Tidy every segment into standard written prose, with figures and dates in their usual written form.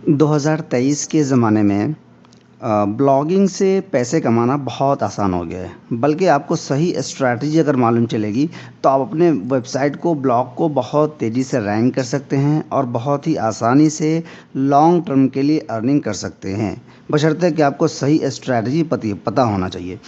2023 के ज़माने में ब्लॉगिंग से पैसे कमाना बहुत आसान हो गया है। बल्कि आपको सही स्ट्रैटेजी अगर मालूम चलेगी तो आप अपने वेबसाइट को ब्लॉग को बहुत तेज़ी से रैंक कर सकते हैं और बहुत ही आसानी से लॉन्ग टर्म के लिए अर्निंग कर सकते हैं, बशर्ते कि आपको सही स्ट्रैटेजी पता होना चाहिए।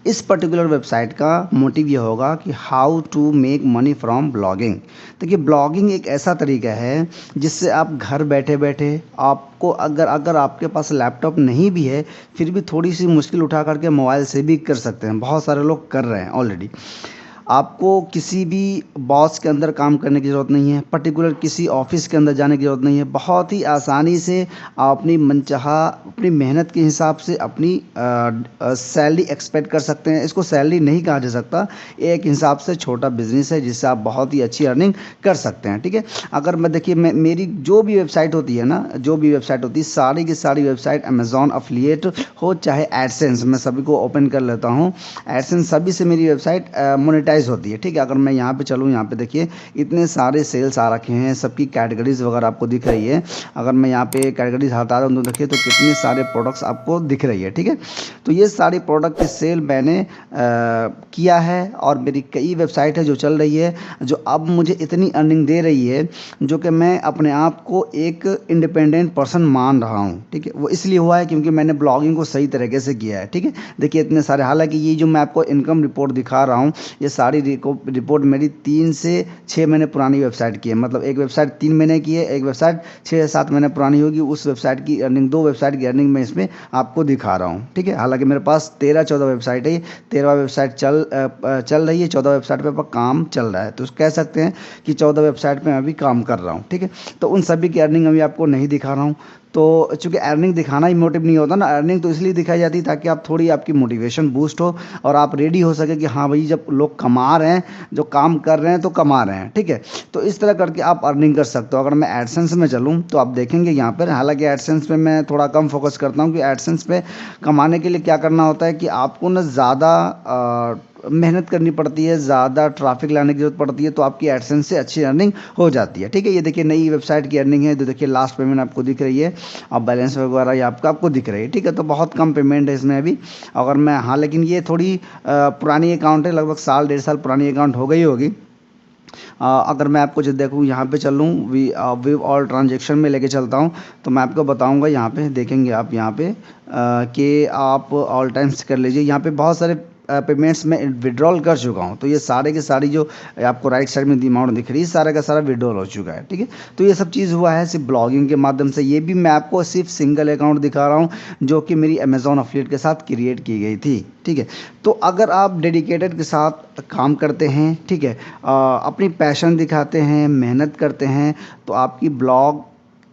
इस पर्टिकुलर वेबसाइट का मोटिव ये होगा कि how to make money from blogging. देखिए, ब्लॉगिंग एक ऐसा तरीका है जिससे आप घर बैठे बैठे आपको अगर अगर आपके पास लैपटॉप नहीं भी है फिर भी थोड़ी सी मुश्किल उठा करके मोबाइल से भी कर सकते हैं। बहुत सारे लोग कर रहे हैं ऑलरेडी। आपको किसी भी बॉस के अंदर काम करने की ज़रूरत नहीं है, पर्टिकुलर किसी ऑफिस के अंदर जाने की ज़रूरत नहीं है। बहुत ही आसानी से आप अपनी मनचाहा अपनी मेहनत के हिसाब से अपनी सैलरी एक्सपेक्ट कर सकते हैं। इसको सैलरी नहीं कहा जा सकता, एक हिसाब से छोटा बिजनेस है जिससे आप बहुत ही अच्छी अर्निंग कर सकते हैं। ठीक है, अगर मैं देखिए मैं मेरी जो भी वेबसाइट होती है ना, जो भी वेबसाइट होती है, सारी की सारी वेबसाइट अमेजॉन अफिलिएट हो चाहे एडसेंस, मैं सभी को ओपन कर लेता हूँ। एडसेंस सभी से मेरी वेबसाइट मोनेटाइज होती है। ठीक है, अगर मैं यहाँ पे चलूँ, यहाँ पे देखिए इतने सारे सेल्स आ रखे हैं, सबकी कैटेगरीज वगैरह आपको दिख रही है। अगर मैं यहाँ पे कैटेगरीज हटा दूँ तो देखिए तो कितने सारे प्रोडक्ट्स आपको दिख रही है। ठीक है, तो ये सारी प्रोडक्ट की सेल मैंने किया है और मेरी कई वेबसाइट है जो चल रही है, जो अब मुझे इतनी अर्निंग दे रही है जो कि मैं अपने आप को एक इंडिपेंडेंट पर्सन मान रहा हूँ। ठीक है, वो इसलिए हुआ है क्योंकि मैंने ब्लॉगिंग को सही तरीके से किया है। ठीक है, देखिए इतने सारे, हालांकि ये जो मैं आपको इनकम रिपोर्ट दिखा रहा हूँ ये सारी रिपोर्ट मेरी 3 से 6 महीने पुरानी वेबसाइट की है। मतलब एक वेबसाइट 3 महीने की है, एक वेबसाइट 6-7 महीने पुरानी होगी। उस वेबसाइट की अर्निंग, 2 वेबसाइट की अर्निंग मैं इसमें आपको दिखा रहा हूँ। ठीक है, हालांकि मेरे पास 13-14 वेबसाइट है, 13वां वेबसाइट चल रही है, 14 वेबसाइट पे काम चल रहा है। तो कह सकते हैं कि 14 वेबसाइट पे मैं अभी काम कर रहा हूँ। ठीक है, तो उन सभी की अर्निंग अभी आपको नहीं दिखा रहा हूँ। तो चूंकि अर्निंग दिखाना ही मोटिव नहीं होता ना, अर्निंग तो इसलिए दिखाई जाती है ताकि आप थोड़ी आपकी मोटिवेशन बूस्ट हो और आप रेडी हो सके कि हाँ भाई, जब लोग कमा रहे हैं, जो काम कर रहे हैं तो कमा रहे हैं। ठीक है, तो इस तरह करके आप अर्निंग कर सकते हो। अगर मैं एडसेंस में चलूँ तो आप देखेंगे यहाँ पर, हालांकि एडसेंस पे मैं थोड़ा कम फोकस करता हूँ कि एडसेंस पे कमाने के लिए क्या करना होता है कि आपको ना ज़्यादा मेहनत करनी पड़ती है, ज़्यादा ट्रैफिक लाने की ज़रूरत पड़ती है, तो आपकी एडसेंस से अच्छी अर्निंग हो जाती है। ठीक है, ये देखिए नई वेबसाइट की अर्निंग है, तो देखिए लास्ट पेमेंट आपको दिख रही है और बैलेंस वगैरह ये आपको दिख रही है। ठीक है, तो बहुत कम पेमेंट है इसमें अभी। अगर मैं, हाँ, लेकिन ये थोड़ी पुरानी अकाउंट है, लगभग साल 1.5 साल पुरानी अकाउंट हो गई होगी। अगर मैं आपको जो देखूँ यहाँ पे चलूँ, विव ऑल ट्रांजेक्शन में लेके चलता हूँ तो मैं आपको बताऊँगा। यहाँ पे देखेंगे आप, यहाँ पे कि आप ऑल टाइम्स कर लीजिए। यहाँ पे बहुत सारे पेमेंट्स में विड्रॉल कर चुका हूँ, तो ये सारे के सारी जो आपको राइट साइड में अमाउंट दिख रही है, सारा का सारा विड्रॉल हो चुका है। ठीक है, तो ये सब चीज़ हुआ है सिर्फ ब्लॉगिंग के माध्यम से। ये भी मैं आपको सिर्फ सिंगल अकाउंट दिखा रहा हूँ जो कि मेरी अमेजॉन अफिलिएट के साथ क्रिएट की गई थी। ठीक है, तो अगर आप डेडिकेटेड के साथ काम करते हैं, ठीक है, अपनी पैशन दिखाते हैं, मेहनत करते हैं, तो आपकी ब्लॉग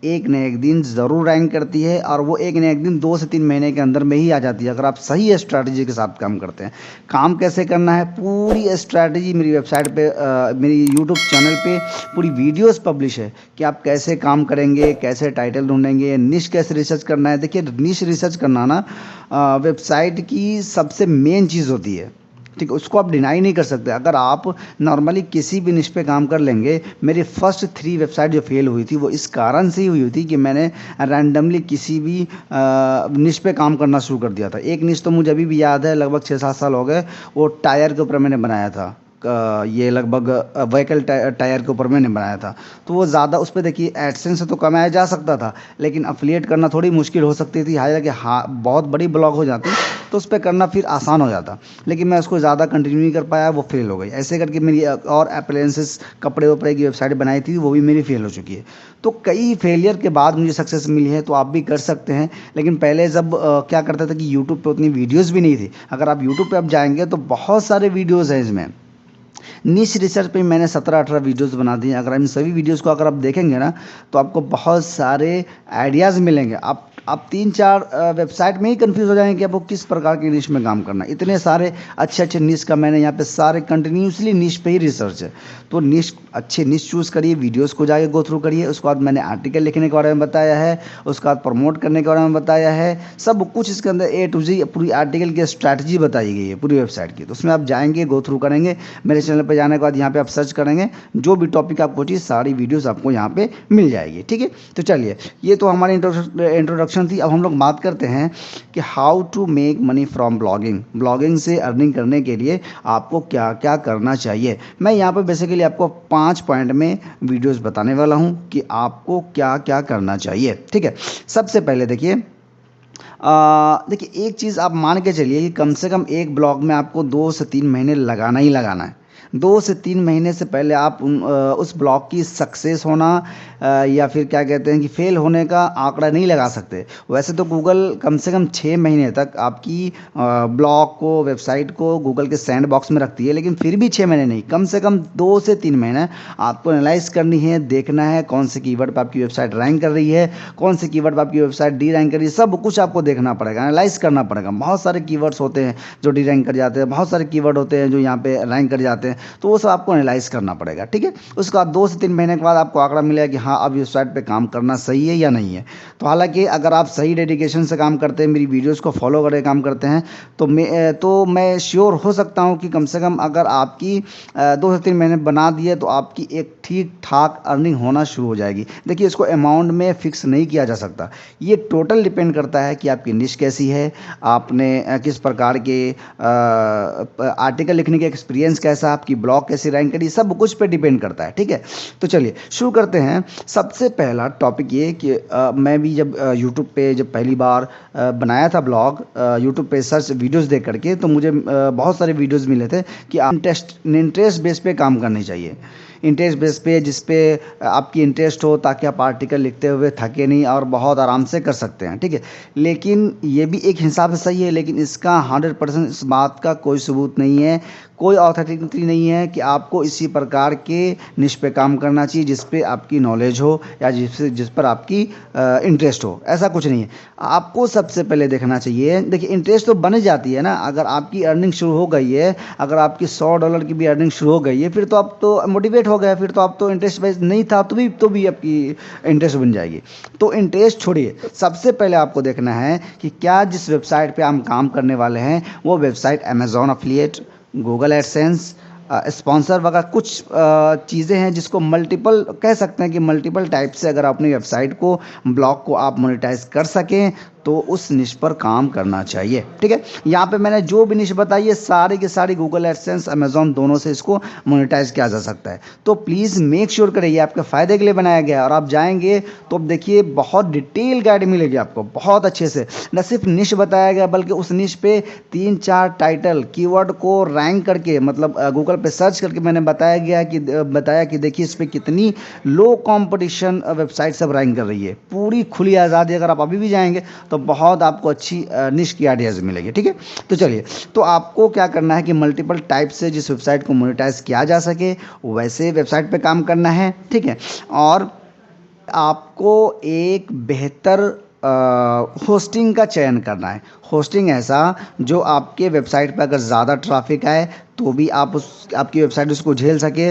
एक न एक दिन ज़रूर रैंक करती है और वो एक न एक दिन 2 से 3 महीने के अंदर में ही आ जाती है, अगर आप सही स्ट्रैटेजी के साथ काम करते हैं। काम कैसे करना है, पूरी स्ट्रैटेजी मेरी वेबसाइट पे, मेरी यूट्यूब चैनल पे पूरी वीडियोस पब्लिश है कि आप कैसे काम करेंगे, कैसे टाइटल ढूंढेंगे, निश कैसे रिसर्च करना है। देखिए, निश रिसर्च करना ना वेबसाइट की सबसे मेन चीज़ होती है। ठीक है, उसको आप डिनाई नहीं कर सकते। अगर आप नॉर्मली किसी भी निश पे काम कर लेंगे, मेरी फर्स्ट 3 वेबसाइट जो फेल हुई थी वो इस कारण से ही हुई थी कि मैंने रैंडमली किसी भी निश पे काम करना शुरू कर दिया था। एक निश तो मुझे अभी भी याद है, लगभग 6-7 साल हो गए, वो टायर के ऊपर मैंने बनाया था। ये लगभग व्हीकल टायर के ऊपर मैंने बनाया था। तो वो ज़्यादा उस पर देखिए एडसेंस से तो कमाया जा सकता था, लेकिन अफिलिएट करना थोड़ी मुश्किल हो सकती थी। हालांकि हाँ, बहुत बड़ी ब्लॉग हो जाती तो उस पर करना फिर आसान हो जाता, लेकिन मैं उसको ज़्यादा कंटिन्यू नहीं कर पाया, वो फेल हो गई। ऐसे करके मेरी और अप्लायंसेस, कपड़े वपड़े की वेबसाइट बनाई थी, वो भी मेरी फेल हो चुकी है। तो कई फेलियर के बाद मुझे सक्सेस मिली है, तो आप भी कर सकते हैं। लेकिन पहले जब क्या करता था कि यूट्यूब पे उतनी वीडियोज़ भी नहीं थी। अगर आप यूट्यूब पे अब जाएंगे तो बहुत सारे वीडियोज़ हैं इसमें। निश रिसर्च पे मैंने 17-18 वीडियोस बना दिए। अगर इन सभी वीडियोस को अगर आप देखेंगे ना तो आपको बहुत सारे आइडियाज़ मिलेंगे। आप आप 3-4 वेबसाइट में ही कंफ्यूज हो जाएंगे कि आपको किस प्रकार की निश में काम करना है। इतने सारे अच्छे अच्छे निश का मैंने यहाँ पे सारे कंटिन्यूसली निश पे ही रिसर्च है। तो निश अच्छे निश चूज़ करिए, वीडियोस को जाके गो थ्रू करिए, उसके बाद मैंने आर्टिकल लिखने के बारे में बताया है, उसके बाद प्रमोट करने के बारे में बताया है, सब कुछ इसके अंदर A to Z पूरी आर्टिकल की स्ट्रैटेजी बताई गई है पूरी वेबसाइट की। तो उसमें आप जाएंगे, गो थ्रू करेंगे, मेरे चैनल पर जाने के बाद यहाँ पे आप सर्च करेंगे, जो भी टॉपिक आपको चाहिए सारी वीडियोस आपको यहाँ पे मिल जाएगी। ठीक है, तो चलिए ये तो हमारी इंट्रोडक्शन थी। अब हम लोग बात करते हैं कि how to make money from blogging. Blogging से अर्निंग करने के लिए आपको क्या क्या करना चाहिए। मैं यहाँ पर बेसिकली आपको 5 पॉइंट में वीडियोस बताने वाला हूँ कि आपको क्या क्या करना चाहिए। ठीक है, सबसे पहले देखिए देखिए एक चीज़ आप मान के चलिए कि कम से कम एक ब्लॉग में आपको 2 से 3 महीने लगाना ही लगाना है। 2 से 3 महीने से पहले आप उस ब्लॉग की सक्सेस होना या फिर क्या कहते हैं कि फेल होने का आंकड़ा नहीं लगा सकते। वैसे तो गूगल कम से कम 6 महीने तक आपकी ब्लॉग को, वेबसाइट को गूगल के सैंड बॉक्स में रखती है, लेकिन फिर भी 6 महीने नहीं, कम से कम 2 से 3 महीने आपको एनालाइज करनी है, देखना है कौन से कीवर्ड पर आपकी वेबसाइट रैंक कर रही है, कौन से कीवर्ड पर आपकी वेबसाइट डी रैंक कर रही है, सब कुछ आपको देखना पड़ेगा, एनालाइज करना पड़ेगा। बहुत सारे कीवर्ड्स होते हैं जो डी रैंक कर जाते हैं, बहुत सारे कीवर्ड होते हैं जो यहाँ पे रैंक कर जाते हैं, तो वो सब आपको एनालाइज करना पड़ेगा। ठीक है, उसके बाद 2 से 3 महीने के बाद आपको आंकड़ा मिलेगा कि हाँ अब वेबसाइट पे काम करना सही है या नहीं है। तो हालांकि अगर आप सही डेडिकेशन से काम करते हैं, मेरी वीडियोस को फॉलो करके काम करते हैं, तो मैं श्योर हो सकता हूँ कि कम से कम अगर आपकी 2 से 3 महीने बना दिए तो आपकी एक ठीक ठाक अर्निंग होना शुरू हो जाएगी। देखिए इसको अमाउंट में फिक्स नहीं किया जा सकता, ये टोटल डिपेंड करता है कि आपकी निश कैसी है, आपने किस प्रकार के आर्टिकल लिखने के एक्सपीरियंस कैसा, आपकी ब्लॉग कैसी रैंक करी, सब कुछ पे डिपेंड करता है। ठीक है, तो चलिए शुरू करते हैं। सबसे पहला टॉपिक ये कि मैं भी जब यूट्यूब पे जब पहली बार बनाया था ब्लॉग, यूट्यूब पे सर्च वीडियोस देख करके, तो मुझे बहुत सारे वीडियोस मिले थे कि आप इंटरेस्ट बेस पे काम करनी चाहिए। इंटरेस्ट बेस पे जिस पे आपकी इंटरेस्ट हो, ताकि आप आर्टिकल लिखते हुए थके नहीं और बहुत आराम से कर सकते हैं। ठीक है, लेकिन ये भी एक हिसाब से सही है, लेकिन इसका 100% इस बात का कोई सबूत नहीं है, कोई ऑथेंटिसिटी नहीं है कि आपको इसी प्रकार के निश पे काम करना चाहिए जिस पे आपकी नॉलेज हो या जिस पर आपकी इंटरेस्ट हो। ऐसा कुछ नहीं है। आपको सबसे पहले देखना चाहिए, देखिए इंटरेस्ट तो बन जाती है ना, अगर आपकी अर्निंग शुरू हो गई है, अगर आपकी $100 की भी अर्निंग शुरू हो गई है, फिर तो आप तो मोटिवेट हो गए, फिर तो आप तो इंटरेस्ट बेस नहीं था तो भी आपकी इंटरेस्ट बन जाएगी। तो इंटरेस्ट छोड़िए, सबसे पहले आपको देखना है कि क्या जिस वेबसाइट पे हम काम करने वाले हैं वो website Amazon affiliate, Google AdSense, sponsor वगैरह कुछ चीज़ें हैं जिसको मल्टीपल कह सकते हैं कि मल्टीपल टाइप से अगर अपनी वेबसाइट को, ब्लॉग को आप मोनेटाइज कर सकें तो उस निश पर काम करना चाहिए। ठीक है, यहाँ पे मैंने जो भी निश बताई है सारी की सारी गूगल एडसेंस, अमेज़ॉन दोनों से इसको मोनेटाइज किया जा सकता है। तो प्लीज़ मेक श्योर करें, ये आपके फ़ायदे के लिए बनाया गया है। और आप जाएंगे तो अब देखिए बहुत डिटेल गाइड मिलेगी आपको, बहुत अच्छे से, न सिर्फ निश बताया गया बल्कि उस निश पे 3-4 टाइटल कीवर्ड को रैंक करके, मतलब गूगल पे सर्च करके मैंने बताया कि देखिए इस पर कितनी लो कॉम्पिटिशन वेबसाइट सब रैंक कर रही है। पूरी खुली आज़ादी, अगर आप अभी भी जाएंगे तो बहुत आपको अच्छी निश की आइडियाज़ मिलेगी। ठीक है, तो चलिए, तो आपको क्या करना है कि मल्टीपल टाइप से जिस वेबसाइट को मोनेटाइज किया जा सके वैसे वेबसाइट पे काम करना है। ठीक है, और आपको एक बेहतर होस्टिंग का चयन करना है। होस्टिंग ऐसा जो आपके वेबसाइट पर अगर ज़्यादा ट्रैफिक आए तो भी आपकी वेबसाइट उसको झेल सके।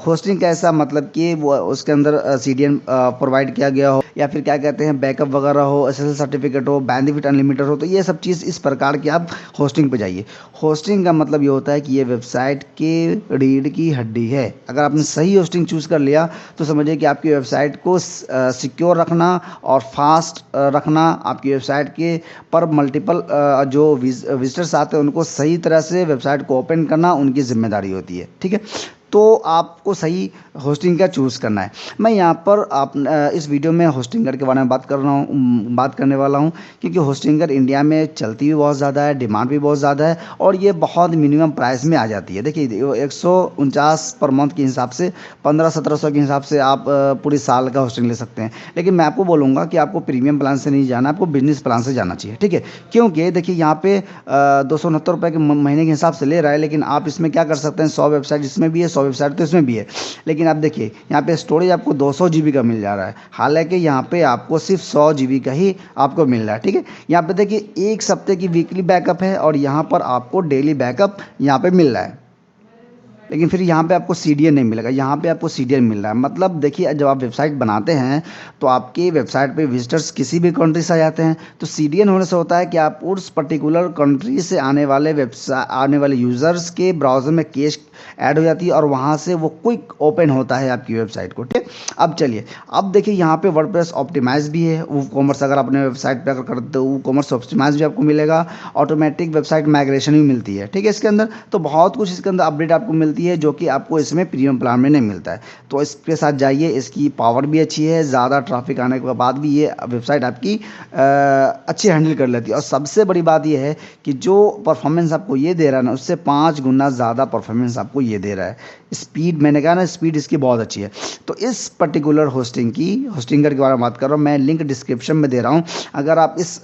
होस्टिंग का ऐसा मतलब कि वो उसके अंदर CDN प्रोवाइड किया गया हो, या फिर क्या कहते हैं बैकअप वगैरह हो, SSL सर्टिफिकेट हो, बैंडविड्थ अनलिमिटेड हो, तो ये सब चीज़ इस प्रकार की आप होस्टिंग पे जाइए। होस्टिंग का मतलब ये होता है कि ये वेबसाइट के रीढ़ की हड्डी है। अगर आपने सही होस्टिंग चूज़ कर लिया तो समझिए कि आपकी वेबसाइट को सिक्योर रखना और फास्ट रखना, आपकी वेबसाइट के पर मल्टीपल जो विजिटर्स आते हैं उनको सही तरह से वेबसाइट को ओपन करना उनकी जिम्मेदारी होती है। ठीक है, तो आपको सही होस्टिंग का चूज़ करना है। मैं यहाँ पर इस वीडियो में होस्टिंगर के बारे में बात करने वाला हूँ, क्योंकि होस्टिंगर इंडिया में चलती भी बहुत ज़्यादा है, डिमांड भी बहुत ज़्यादा है, और ये बहुत मिनिमम प्राइस में आ जाती है। देखिए 149 पर मंथ के हिसाब से 1500-1700 के हिसाब से आप पूरी साल का होस्टिंग ले सकते हैं। लेकिन मैं आपको बोलूँगा कि आपको प्रीमियम प्लान से नहीं जाना, आपको बिजनेस प्लान से जाना चाहिए। ठीक है, क्योंकि देखिए यहाँ पे 269 रुपये के महीने के हिसाब से ले रहा है, लेकिन आप इसमें क्या कर सकते हैं, 100 वेबसाइट जिसमें भी है 100 वेबसाइट तो इसमें भी है, लेकिन आप देखिए यहाँ पे स्टोरेज आपको 200 जीबी का मिल जा रहा है, हालांकि यहाँ पे आपको सिर्फ 100 जीबी का ही आपको मिल रहा है। ठीक है, यहाँ पे देखिए 1 हफ्ते की वीकली बैकअप है और यहाँ पर आपको डेली बैकअप यहाँ पे मिल रहा है, लेकिन फिर यहाँ पे आपको सीडीएन नहीं मिलेगा, यहाँ पे आपको सीडीएन मिल रहा है। मतलब देखिए जब आप वेबसाइट बनाते हैं तो आपकी वेबसाइट पे विजिटर्स किसी भी कंट्री से आ जाते हैं, तो सीडीएन होने से होता है कि आप उस पर्टिकुलर कंट्री से आने वाले यूज़र्स के ब्राउज़र में कैश ऐड हो जाती है और वहाँ से वो क्विक ओपन होता है आपकी वेबसाइट को। ठीक है, अब चलिए अब देखिए यहाँ पे वर्डप्रेस ऑप्टिमाइज भी है, वो कॉमर्स अगर अपने वेबसाइट पे अगर करते हो वो कॉमर्स ऑप्टिमाइज भी आपको मिलेगा, ऑटोमेटिक वेबसाइट माइग्रेशन भी मिलती है। ठीक है, इसके अंदर तो बहुत कुछ इसके अंदर अपडेट आपको मिलती है जो कि आपको इसमें प्रीमियम प्लान में नहीं मिलता है। तो इसके साथ जाइए, इसकी पावर भी अच्छी है, ज़्यादा ट्रैफिक आने के बाद भी ये वेबसाइट आपकी अच्छी हैंडल कर लेती है। और सबसे बड़ी बात ये है कि जो परफॉर्मेंस आपको ये दे रहा है ना, उससे 5 गुना ज़्यादा परफॉर्मेंस आपको ये दे रहा है। स्पीड मैंने कहा ना, स्पीड इसकी बहुत अच्छी है। तो इस पर्टिकुलर होस्टिंगर के बारे में बात कर रहा हूँ मैं, लिंक डिस्क्रिप्शन में दे रहा हूँ। अगर आप इस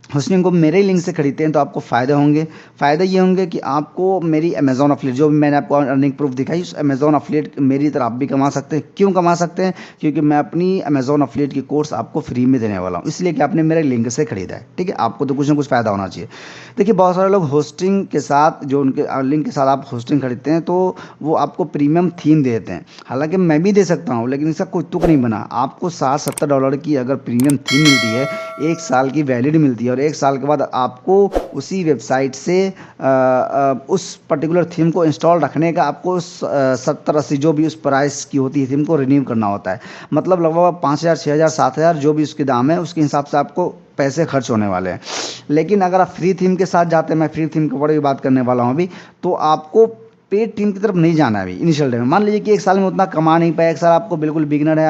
होस्टिंग को मेरे ही लिंक से खरीदते हैं तो आपको फ़ायदे होंगे। फ़ायदे ये होंगे कि आपको मेरी अमेज़ॉन अफिलिएट, जो भी मैंने आपको अर्निंग प्रूफ दिखाई, उस अमेज़ॉन अफिलिएट मेरी तरह आप भी कमा सकते हैं। क्यों कमा सकते हैं? क्योंकि मैं अपनी अमेज़ॉन अफिलिएट की कोर्स आपको फ्री में देने वाला हूँ, इसलिए कि आपने मेरे लिंक से खरीदा है। ठीक है, आपको तो कुछ ना कुछ फ़ायदा होना चाहिए। देखिए बहुत सारे लोग होस्टिंग के साथ, जो उनके लिंक के साथ आप होस्टिंग खरीदते हैं तो वो आपको प्रीमियम थीम दे देते हैं। हालांकि मैं भी दे सकता हूँ, लेकिन इसका कोई तुक नहीं बना। आपको $60-70 की अगर प्रीमियम थीम मिलती है, 1 साल की वैलिड मिलती है, और 1 साल के बाद आपको उसी वेबसाइट से उस पर्टिकुलर थीम को इंस्टॉल रखने का आपको 70-80 जो भी उस प्राइस की होती है थीम को रिन्यू करना होता है। मतलब लगभग 5,000, 6,000, 7,000 जो भी उसके दाम है, उसके हिसाब से आपको पैसे खर्च होने वाले हैं। लेकिन अगर आप फ्री थीम के साथ जाते हैं, मैं फ्री थीम के बारे में बात करने वाला हूँ अभी, तो आपको पेड टीम की तरफ नहीं जाना है अभी इनिशियल डे में। मान लीजिए कि 1 साल में उतना कमा नहीं पाए, 1 साल आपको बिल्कुल बिगिनर है,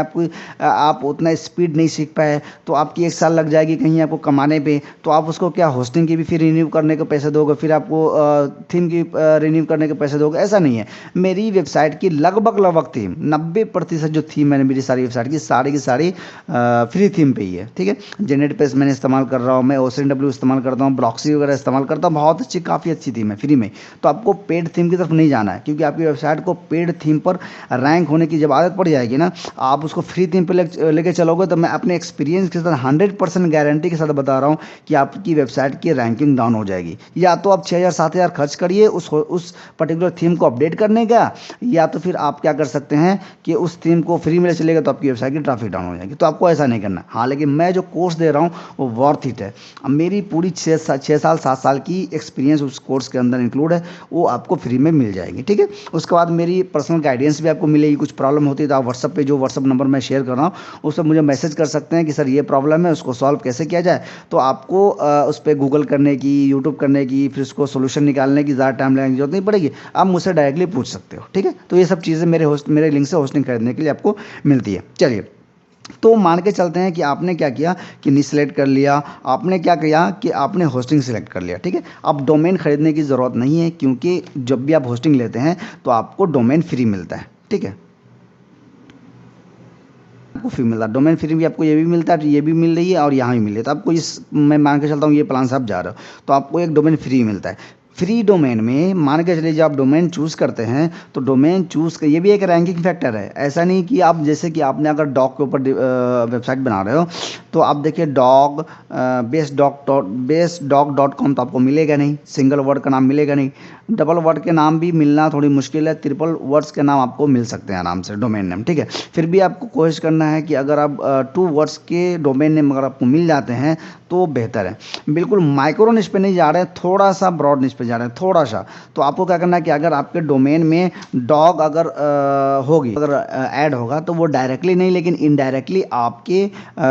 आप उतना स्पीड नहीं सीख पाए, तो आपकी 1 साल लग जाएगी कहीं आपको कमाने पे। तो आप उसको क्या होस्टिंग की भी फिर रिन्यू करने के पैसे दोगे, फिर आपको थीम की रिन्यू करने के पैसे दोगे? ऐसा नहीं है। मेरी वेबसाइट की लगभग थीम 90% जो थीम मैंने मेरी सारी वेबसाइट की सारी फ्री थीम पे ही है। ठीक है, जेनेट पेज मैंने इस्तेमाल कर रहा हूँ, मैं OCNW इस्तेमाल करता हूँ, ब्लॉक्सी वगैरह इस्तेमाल करता हूँ, बहुत अच्छी काफ़ी अच्छी थीम है फ्री में। तो आपको पेड थीम की तरफ नहीं जाना है, क्योंकि आपकी वेबसाइट को पेड थीम पर रैंक होने की जब आदत पड़ जाएगी ना, आप उसको फ्री थीम पर लेके चलोगे, तो मैं अपने एक्सपीरियंस के साथ 100% गारंटी के साथ बता रहा हूँ कि आपकी वेबसाइट की रैंकिंग डाउन हो जाएगी। या तो आप 6,000 7,000 खर्च करिए उस पर्टिकुलर थीम को अपडेट करने का, या तो फिर आप क्या कर सकते हैं कि उस थीम को फ्री में चलेगा तो आपकी वेबसाइट की ट्रैफिक डाउन हो जाएगी। तो आपको ऐसा नहीं करना। हाँ, लेकिन मैं जो कोर्स दे रहा हूँ वो वर्थ इट है। अब मेरी पूरी 6 साल 7 साल की एक्सपीरियंस उस कोर्स के अंदर इंक्लूड है, वो आपको फ्री में मिल जाएगी। ठीक है, उसके बाद मेरी पर्सनल गाइडेंस भी आपको मिलेगी। कुछ प्रॉब्लम होती है तो आप व्हाट्सअप पे, जो व्हाट्सअप नंबर मैं शेयर कर रहा हूँ उस पर मुझे मैसेज कर सकते हैं कि सर ये प्रॉब्लम है, उसको सॉल्व कैसे किया जाए। तो आपको उस पर गूगल करने की, यूट्यूब करने की, फिर उसको सोल्यूशन निकालने की ज़्यादा टाइम लगने की जरूरत नहीं पड़ेगी। आप मुझसे डायरेक्टली पूछ सकते हो। ठीक है, तो ये सब चीज़ें मेरे लिंक से होस्टिंग खरीदने के लिए आपको मिलती है। चलिए, तो मान के चलते हैं कि आपने क्या किया कि नहीं सेलेक्ट कर लिया, आपने क्या किया कि आपने होस्टिंग सेलेक्ट कर लिया। ठीक है, अब डोमेन खरीदने की ज़रूरत नहीं है, क्योंकि जब भी आप होस्टिंग लेते हैं तो आपको डोमेन फ्री मिलता है। ठीक है, आपको फ्री मिलता है डोमेन फ्री भी, आपको ये भी मिलता है, ये भी मिल रही है और यहाँ भी मिल रही है। तो आपको मैं मान के चलता हूँ ये प्लान से आप जा रहे हो तो आपको एक डोमेन फ्री मिलता है। फ्री डोमेन में मान के चलिए जब आप डोमेन चूज़ करते हैं तो डोमेन चूज़ कर, ये भी एक रैंकिंग फैक्टर है। ऐसा नहीं कि आप, जैसे कि आपने अगर डॉग के ऊपर वेबसाइट बना रहे हो तो आप देखिए डॉग बेस्ड.com तो आपको मिलेगा नहीं, सिंगल वर्ड का नाम मिलेगा नहीं। डबल वर्ड के नाम भी मिलना थोड़ी मुश्किल है, ट्रिपल वर्ड्स के नाम आपको मिल सकते हैं आराम से डोमेन नेम। ठीक है, फिर भी आपको कोशिश करना है कि अगर आप 2 वर्ड्स के डोमेन नेम अगर आपको मिल जाते हैं तो बेहतर है। बिल्कुल माइक्रो निश पे नहीं जा रहे हैं, थोड़ा सा ब्रॉड निश पे जा रहे हैं, थोड़ा सा। तो आपको क्या करना है कि अगर आपके डोमेन में डॉग अगर ऐड होगा तो वो डायरेक्टली नहीं लेकिन इनडायरेक्टली आपके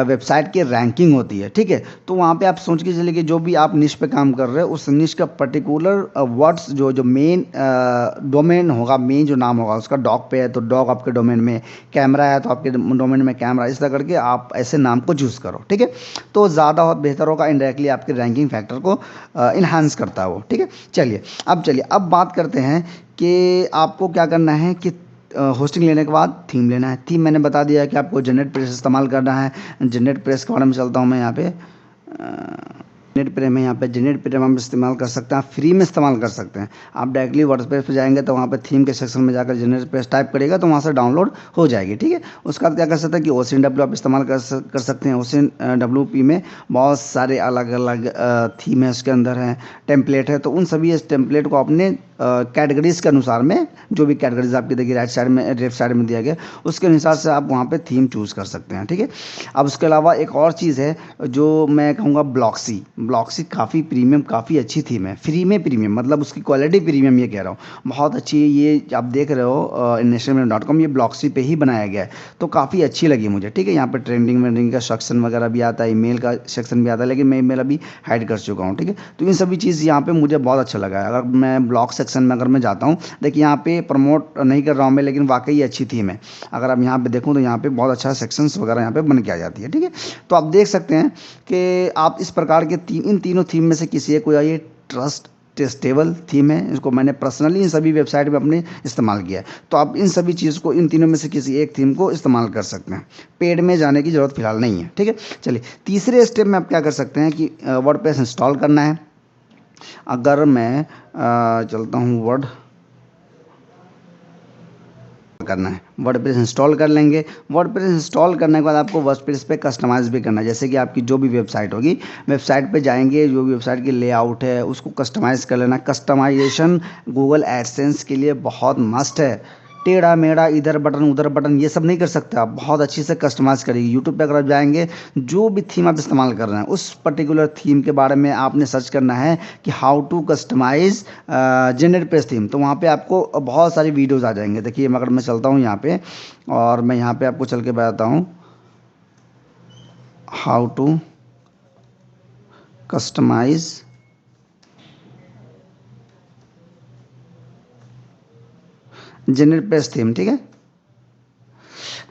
वेबसाइट की रैंकिंग होती है। ठीक है, तो वहाँ पे आप सोच के चलिए कि जो भी आप निश पे काम कर रहे हो उस निश का पर्टिकुलर वर्ड्स जो मेन डोमेन होगा, मेन जो नाम होगा उसका डॉग पे है तो डॉग आपके डोमेन में, कैमरा है तो आपके डोमेन में कैमरा, इस तरह करके आप ऐसे नाम को चूज़ करो। ठीक है, तो ज़्यादा बेहतर होगा, इनडायरेक्टली आपके रैंकिंग फैक्टर को इन्हांस करता है वो। ठीक है, अब बात करते हैं कि आपको क्या करना है कि होस्टिंग लेने के बाद थीम लेना है। थीम मैंने बता दिया कि आपको जेनेट प्रेस इस्तेमाल करना है। जेनेट प्रेस के बारे में चलता हूँ मैं यहाँ पे। जेनेट प्रेम है, यहाँ पे जेनेट प्रेम हम इस्तेमाल कर सकते हैं, आप फ्री में इस्तेमाल कर सकते हैं। आप डायरेक्टली वर्डप्रेस पे जाएंगे तो वहाँ पे थीम के सेक्शन में जाकर जेनेट प्रेस टाइप करेगा तो वहाँ से डाउनलोड हो जाएगी, ठीक है। उसका क्या कर सकते हैं कि OCNW आप इस्तेमाल कर सकते हैं। OCNWP में बहुत सारे अलग अलग थीम है, उसके अंदर है टेम्पलेट है, तो उन सभी इस टेम्पलेट को अपने कैटेगरीज के अनुसार में, जो भी कैटेगरीज आपकी देखिए राइट साइड में लेफ्ट साइड में दिया गया, उसके अनुसार से आप वहाँ पे थीम चूज़ कर सकते हैं, ठीक है। अब उसके अलावा एक और चीज़ है जो मैं कहूँगा, ब्लॉक्सी काफ़ी प्रीमियम, काफ़ी अच्छी थीम है, फ्री में प्रीमियम, मतलब उसकी क्वालिटी प्रीमियम ये कह रहा हूँ, बहुत अच्छी है। ये आप देख रहे हो nationmail.com, ये ब्लॉक्सी पे ही बनाया गया है, तो काफ़ी अच्छी लगी मुझे, ठीक है। यहाँ पे ट्रेंडिंग वेंडिंग का सेक्शन वगैरह भी आता है, ईमेल का सेक्शन भी आता है, लेकिन मैं ईमेल अभी हाइड कर चुका हूँ, ठीक है। तो इन सभी चीज़ यहाँ पे मुझे बहुत अच्छा लगा है। अगर मैं ब्लॉग सेक्शन में अगर मैं जाता हूँ, देखिए यहाँ पे प्रमोट नहीं कर रहा हूँ मैं, लेकिन वाकई अच्छी थीम है। अगर आप यहाँ पे देखूँ तो यहाँ पे बहुत अच्छा सेक्शंस वगैरह यहाँ पे बन के आ जाती है, ठीक है। तो आप देख सकते हैं कि आप इस प्रकार के इन तीनों थीम में से किसी एक को, ये टेस्टेबल थीम है, इसको मैंने पर्सनली इन सभी वेबसाइट में अपने इस्तेमाल किया है। तो आप इन सभी चीज़ को, इन तीनों में से किसी एक थीम को इस्तेमाल कर सकते हैं, पेड में जाने की ज़रूरत फिलहाल नहीं है, ठीक है। चलिए तीसरे स्टेप में आप क्या कर सकते हैं कि वर्डप्रेस इंस्टॉल करना है। अगर मैं चलता हूँ करना है, वर्डप्रेस इंस्टॉल कर लेंगे। वर्डप्रेस इंस्टॉल करने के बाद आपको वर्डप्रेस पे कस्टमाइज़ भी करना है, जैसे कि आपकी जो भी वेबसाइट होगी, वेबसाइट पे जाएंगे, जो भी वेबसाइट की लेआउट है उसको कस्टमाइज़ कर लेना। कस्टमाइजेशन गूगल एडसेंस के लिए बहुत मस्ट है। टेढ़ा मेढ़ा इधर बटन उधर बटन ये सब नहीं कर सकते आप, बहुत अच्छी से कस्टमाइज़ करेगी। यूट्यूब पे अगर आप जाएंगे, जो भी थीम आप इस्तेमाल कर रहे हैं उस पर्टिकुलर थीम के बारे में आपने सर्च करना है कि how to customise generate page theme, तो वहाँ पे आपको बहुत सारी वीडियोज़ आ जाएंगे। देखिए अगर मैं चलता हूँ यहाँ पे, और मैं यहाँ पे आपको चल के बताता हूँ how to customise generate page theme, ठीक है।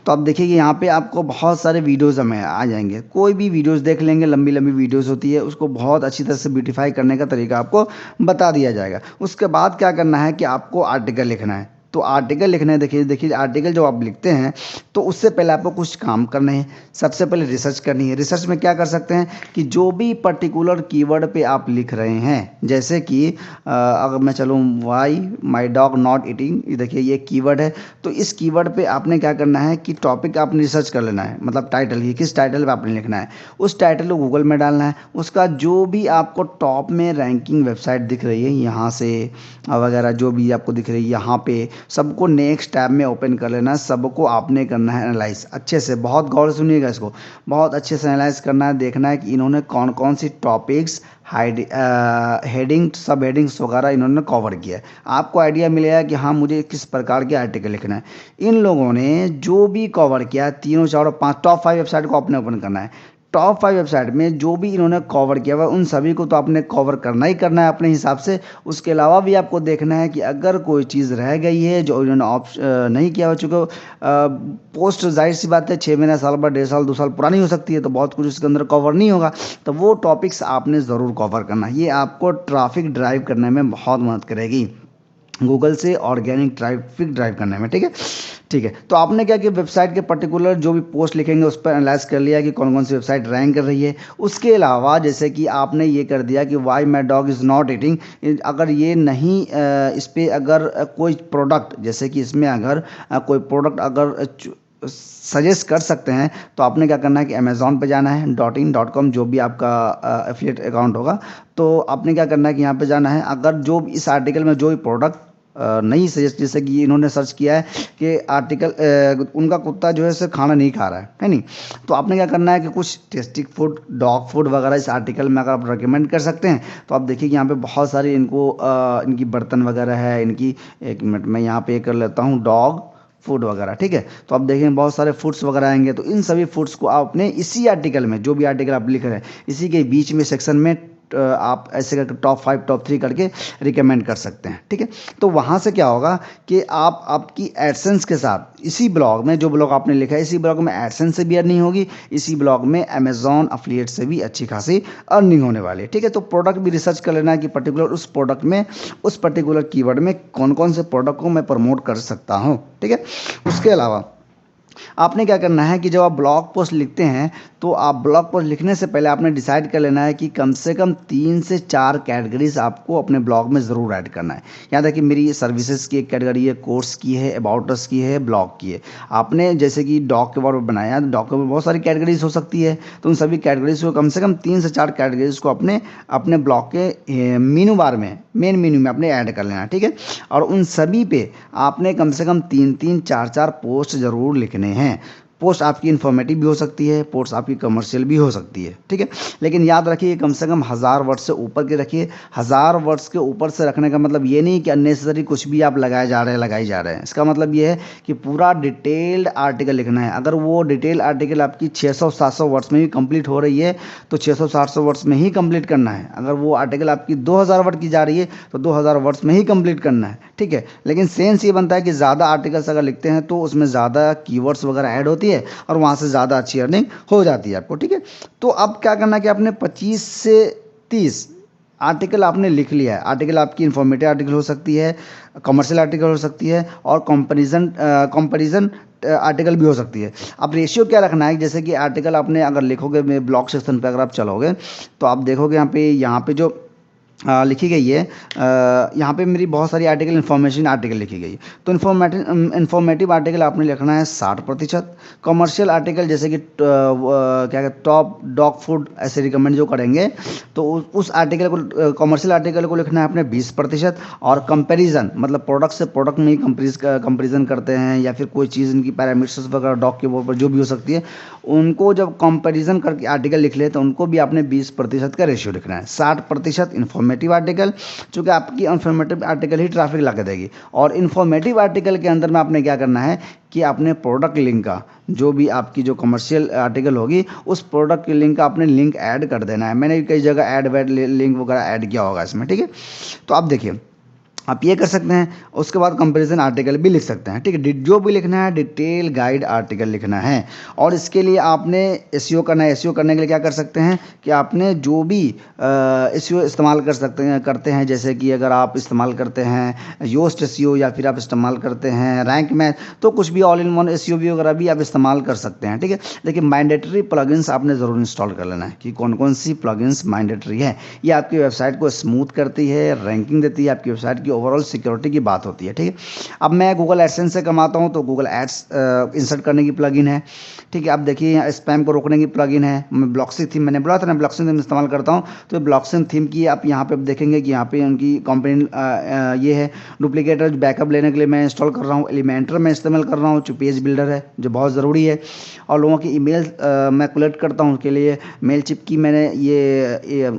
तो आप देखिए कि यहाँ पे आपको बहुत सारे वीडियोज़ हमें आ जाएंगे, कोई भी वीडियोज़ देख लेंगे, लंबी लंबी वीडियोज़ होती है, उसको बहुत अच्छी तरह से ब्यूटीफाई करने का तरीका आपको बता दिया जाएगा। उसके बाद क्या करना है कि आपको आर्टिकल लिखना है। तो आर्टिकल लिखना है, देखिए देखिए आर्टिकल जो आप लिखते हैं तो उससे पहले आपको कुछ काम करने हैं। सबसे पहले रिसर्च करनी है। रिसर्च में क्या कर सकते हैं कि जो भी पर्टिकुलर कीवर्ड पे आप लिख रहे हैं, जैसे कि अगर मैं चलूँ why my dog not eating, ये देखिए ये कीवर्ड है। तो इस कीवर्ड पे आपने क्या करना है कि टॉपिक आपने रिसर्च कर लेना है, मतलब टाइटल, ये किस टाइटल पे आपने लिखना है, उस टाइटल को गूगल में डालना है। उसका जो भी आपको टॉप में रैंकिंग वेबसाइट दिख रही है यहाँ से वगैरह, जो भी आपको दिख रही है यहाँ पे, सबको नेक्स्ट टैब में ओपन कर लेना है। सबको आपने करना है एनालाइज अच्छे से, बहुत गौर से सुनिएगा, इसको बहुत अच्छे से एनालाइज करना है, देखना है कि इन्होंने कौन कौन सी टॉपिक्स हेडिंग सब हेडिंग्स वगैरह इन्होंने कवर किया है। आपको आइडिया मिलेगा कि हाँ मुझे किस प्रकार के आर्टिकल लिखना है। इन लोगों ने जो भी कवर किया, तीनों चार और पाँच टॉप 5 वेबसाइट को आपने ओपन करना है। टॉप 5 वेबसाइट में जो भी इन्होंने कवर किया हुआ उन सभी को तो आपने कवर करना ही करना है अपने हिसाब से। उसके अलावा भी आपको देखना है कि अगर कोई चीज़ रह गई है जो इन्होंने नहीं किया हो, चुका पोस्ट जाहिर सी बात है 6 महीना, साल भर, 1.5 साल, 2 साल पुरानी हो सकती है, तो बहुत कुछ उसके अंदर कवर नहीं होगा, तो वो टॉपिक्स आपने ज़रूर कवर करना है। ये आपको ट्रैफिक ड्राइव करने में बहुत मदद करेगी, गूगल से ऑर्गेनिक ट्रैफिक ड्राइव करने में, ठीक है। ठीक है, तो आपने क्या किया, वेबसाइट के पर्टिकुलर जो भी पोस्ट लिखेंगे उस पर एनालाइज कर लिया कि कौन कौन सी वेबसाइट रैंक कर रही है। उसके अलावा जैसे कि आपने ये कर दिया कि why my dog is not eating, अगर ये नहीं इस पर अगर कोई प्रोडक्ट, जैसे कि इसमें अगर कोई प्रोडक्ट अगर सजेस्ट कर सकते हैं, तो आपने क्या करना है कि अमेज़ॉन पे जाना है, .in.com जो भी आपका एफिलिएट अकाउंट होगा, तो आपने क्या करना है कि यहाँ पे जाना है। अगर जो इस आर्टिकल में जो भी प्रोडक्ट नहीं सजेस्ट, जैसे कि इन्होंने सर्च किया है कि आर्टिकल उनका कुत्ता जो है सिर्फ खाना नहीं खा रहा है नहीं, तो आपने क्या करना है कि कुछ टेस्टिक फूड, डॉग फूड वगैरह इस आर्टिकल में अगर आप रिकमेंड कर सकते हैं, तो आप देखिए कि यहाँ पे बहुत सारी इनको इनकी बर्तन वगैरह है इनकी। एक मिनट में यहाँ पे कर लेता हूँ डॉग फूड वगैरह, ठीक है। तो आप देखेंगे बहुत सारे फूड्स वगैरह आएंगे, तो इन सभी फूड्स को आपने इसी आर्टिकल में, जो भी आर्टिकल आप लिख रहे हैं, इसी के बीच में सेक्शन में आप ऐसे करके टॉप 5 टॉप 3 करके रिकमेंड कर सकते हैं, ठीक है। तो वहाँ से क्या होगा कि आप आपकी एडसेंस के साथ इसी ब्लॉग में, जो ब्लॉग आपने लिखा है, इसी ब्लॉग में एडसेंस से भी अर्निंग होगी, इसी ब्लॉग में अमेजॉन अफिलिएट से भी अच्छी खासी अर्निंग होने वाली है, ठीक है। तो प्रोडक्ट भी रिसर्च कर लेना है कि पर्टिकुलर उस प्रोडक्ट में, उस पर्टिकुलर कीवर्ड में कौन कौन से प्रोडक्ट को मैं प्रमोट कर सकता हूँ, ठीक है। उसके अलावा आपने क्या करना है कि जब आप ब्लॉग पोस्ट लिखते हैं तो आप ब्लॉग पोस्ट लिखने से पहले आपने डिसाइड कर लेना है कि कम से कम 3 से 4 कैटेगरीज आपको अपने ब्लॉग में ज़रूर ऐड करना है। यहाँ तक कि मेरी सर्विसेज की एक कैटेगरी है, कोर्स की है, अबाउट अस की है, ब्लॉग की है। आपने जैसे कि डॉग के बारे में बनाया, डॉग के ऊपर बहुत सारी कैटेगरीज हो सकती है, तो उन सभी कैटेगरीज को कम से कम 3 से 4 कैटेगरीज को अपने अपने ब्लॉग के मेनू बार में, मेन मेन्यू में अपने ऐड कर लेना है, ठीक है। और उन सभी पे आपने कम से कम 3-3 4-4 पोस्ट ज़रूर लिखने हैं। पोस्ट आपकी इन्फॉर्मेटिव भी हो सकती है, पोस्ट आपकी कमर्शियल भी हो सकती है, ठीक है। लेकिन याद रखिए कम से कम 1000 वर्ड से ऊपर के रखिए। 1000 वर्ड्स के ऊपर से रखने का मतलब ये नहीं कि अननेसेसरी कुछ भी आप लगाए जा रहे हैं, लगाई जा रहे हैं। इसका मतलब ये है कि पूरा डिटेल्ड आर्टिकल लिखना है। अगर वो डिटेल आर्टिकल आपकी 600-700 वर्ड्स में भी कंप्लीट हो रही है तो 600-700 वर्ड्स में ही कंप्लीट करना है। अगर वो आर्टिकल आपकी 2000 वर्ड की जा रही है तो 2000 वर्ड्स में ही कंप्लीट करना है, ठीक है। लेकिन सेंस ये बनता है कि ज़्यादा आर्टिकल्स अगर लिखते हैं तो उसमें ज़्यादा कीवर्ड्स वगैरह ऐड होती है और वहाँ से ज़्यादा अच्छी अर्निंग हो जाती है आपको, ठीक है। तो अब क्या करना है कि आपने 25 से 30 आर्टिकल आपने लिख लिया है। आर्टिकल आपकी इन्फॉर्मेटिव आर्टिकल हो सकती है, कमर्शियल आर्टिकल हो सकती है और कंपैरिजन आर्टिकल भी हो सकती है। अब रेशियो क्या रखना है, जैसे कि आर्टिकल आपने अगर लिखोगे ब्लॉग सेक्शन पे अगर आप चलोगे तो आप देखोगे यहाँ पे जो लिखी गई है, यहाँ पे मेरी बहुत सारी आर्टिकल इन्फॉर्मेशन आर्टिकल लिखी गई है। तो इन्फॉर्मेटिव आर्टिकल आपने लिखना है 60%। कमर्शियल आर्टिकल जैसे कि क्या कहते टॉप डॉग फूड ऐसे रिकमेंड जो करेंगे तो उस आर्टिकल को, कमर्शियल आर्टिकल को लिखना है अपने 20%। और कंपैरिजन मतलब प्रोडक्ट से प्रोडक्ट में ही कंपेरिजन करते हैं या फिर कोई चीज़ इनकी पैरामीटर्स वगैरह डॉग के ऊपर जो भी हो सकती है, उनको जब कंपैरिजन करके आर्टिकल लिख ले तो उनको भी आपने 20% का रेशियो लिखना है। 60% इन्फॉर्मेटिव आर्टिकल, चूँकि आपकी इन्फॉर्मेटिव आर्टिकल ही ट्रैफिक ला के देगी। और इन्फॉर्मेटिव आर्टिकल के अंदर में आपने क्या करना है कि आपने प्रोडक्ट लिंक का, जो भी आपकी जो कमर्शियल आर्टिकल होगी उस प्रोडक्ट की लिंक का आपने लिंक ऐड कर देना है। मैंने भी कई जगह ऐड वैड लिंक वगैरह ऐड किया होगा इसमें, ठीक है। तो आप देखिए आप ये कर सकते हैं। उसके बाद कंपैरिजन आर्टिकल भी लिख सकते हैं, ठीक है। जो भी लिखना है डिटेल गाइड आर्टिकल लिखना है। और इसके लिए आपने एसईओ करना है। एसईओ करने के लिए क्या कर सकते हैं कि आपने जो भी एसईओ इस्तेमाल करते हैं जैसे कि अगर आप इस्तेमाल करते हैं योस्ट एसईओ या फिर आप इस्तेमाल करते हैं रैंक मैथ, तो कुछ भी ऑल इन वन एसईओ भी वगैरह भी आप इस्तेमाल कर सकते हैं, ठीक है। लेकिन मैंडेटरी प्लगइन्स आपने ज़रूर इंस्टॉल कर लेना है कि कौन कौन सी प्लगइन्स मैंडेटरी है। ये आपकी वेबसाइट को स्मूथ करती है, रैंकिंग देती है, आपकी वेबसाइट की ओवरऑल सिक्योरिटी की बात होती है, ठीक है। अब मैं गूगल एडसेंस से कमाता हूँ तो गूगल एड्स इंसर्ट करने की प्लगइन है, ठीक है। अब देखिए यहाँ स्पैम को रोकने की प्लगइन है। मैं ब्लॉक्सिंग थीम, मैंने बोला था ना ब्लॉक्सिंग थीम इस्तेमाल करता हूँ, तो ब्लॉक्सिंग थीम की आप यहाँ पे देखेंगे कि यहाँ पे उनकी कंपनी ये है। डुप्लीकेटर बैकअप लेने के लिए मैं इंस्टॉल कर रहा हूँ। एलिमेंटर में इस्तेमाल कर रहा हूँ जो पेज बिल्डर है, जो बहुत ज़रूरी है। और लोगों की ईमेल मैं कलेक्ट करता हूँ, उसके लिए मेलचिप की मैंने ये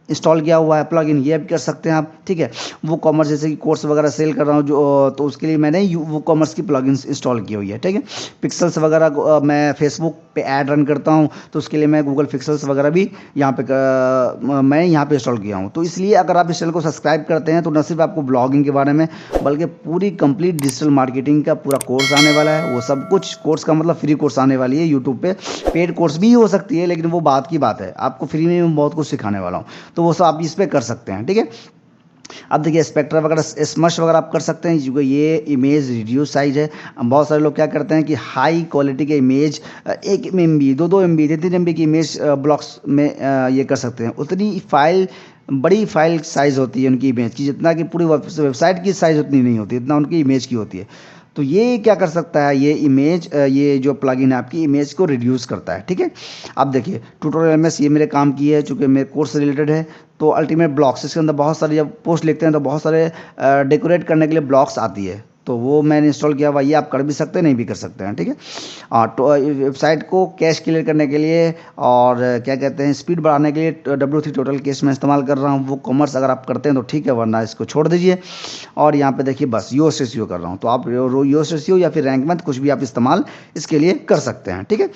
इंस्टॉल किया हुआ है प्लगइन, ये भी कर सकते हैं आप, ठीक है। वो कॉमर्स जैसे कि कोर्स वगैरह सेल कर रहा हूँ जो, तो उसके लिए मैंने वो कॉमर्स की प्लगइन्स इंस्टॉल की हुई है, ठीक है। पिक्सल्स वगैरह मैं फेसबुक पे ऐड रन करता हूँ तो उसके लिए मैं गूगल पिक्सल्स वगैरह भी यहाँ पे मैं यहाँ पे इंस्टॉल किया हूँ। तो इसलिए अगर आप इस चैनल को सब्सक्राइब करते हैं तो न सिर्फ आपको ब्लॉगिंग के बारे में बल्कि पूरी कंप्लीट डिजिटल मार्केटिंग का पूरा कोर्स आने वाला है। वो सब कुछ कोर्स का मतलब फ्री कोर्स आने वाली है यूट्यूब पे। पेड कोर्स भी हो सकती है लेकिन वो बात की बात है, आपको फ्री में मैं बहुत कुछ सिखाने वाला हूँ, तो वो सब आप इस पर कर सकते हैं, ठीक है। अब देखिए स्पेक्ट्रा वगैरह स्मश वगैरह आप कर सकते हैं क्योंकि ये इमेज रिड्यूस साइज है। बहुत सारे लोग क्या करते हैं कि हाई क्वालिटी के इमेज 1 MB 2-2 MB 3-3 MB की इमेज ब्लॉक्स में ये कर सकते हैं। उतनी फाइल बड़ी फाइल साइज़ होती है उनकी इमेज की, जितना कि पूरी वेबसाइट की साइज़ उतनी नहीं होती, इतना उनकी इमेज की होती है। तो ये क्या कर सकता है, ये इमेज ये जो प्लगइन है आपकी इमेज को रिड्यूस करता है, ठीक है। अब देखिए ट्यूटोरियल एमएस ये मेरे काम की है चूँकि मेरे कोर्स से रिलेटेड है। तो अल्टीमेट ब्लॉक्स, इसके अंदर बहुत सारे जब पोस्ट लिखते हैं तो बहुत सारे डेकोरेट करने के लिए ब्लॉक्स आती है, तो वो मैंने इंस्टॉल किया हुआ। ये आप कर भी सकते हैं, नहीं भी कर सकते हैं, ठीक है। और तो वेबसाइट को कैश क्लियर करने के लिए और क्या कहते हैं स्पीड बढ़ाने के लिए W3 टोटल केस में इस्तेमाल कर रहा हूँ। वो कॉमर्स अगर आप करते हैं तो ठीक है, वरना इसको छोड़ दीजिए। और यहाँ पे देखिए बस योस्ट एसईओ कर रहा हूँ, तो आप योस्ट एसईओ या फिर रैंक मैथ कुछ भी आप इस्तेमाल इसके लिए कर सकते हैं, ठीक है।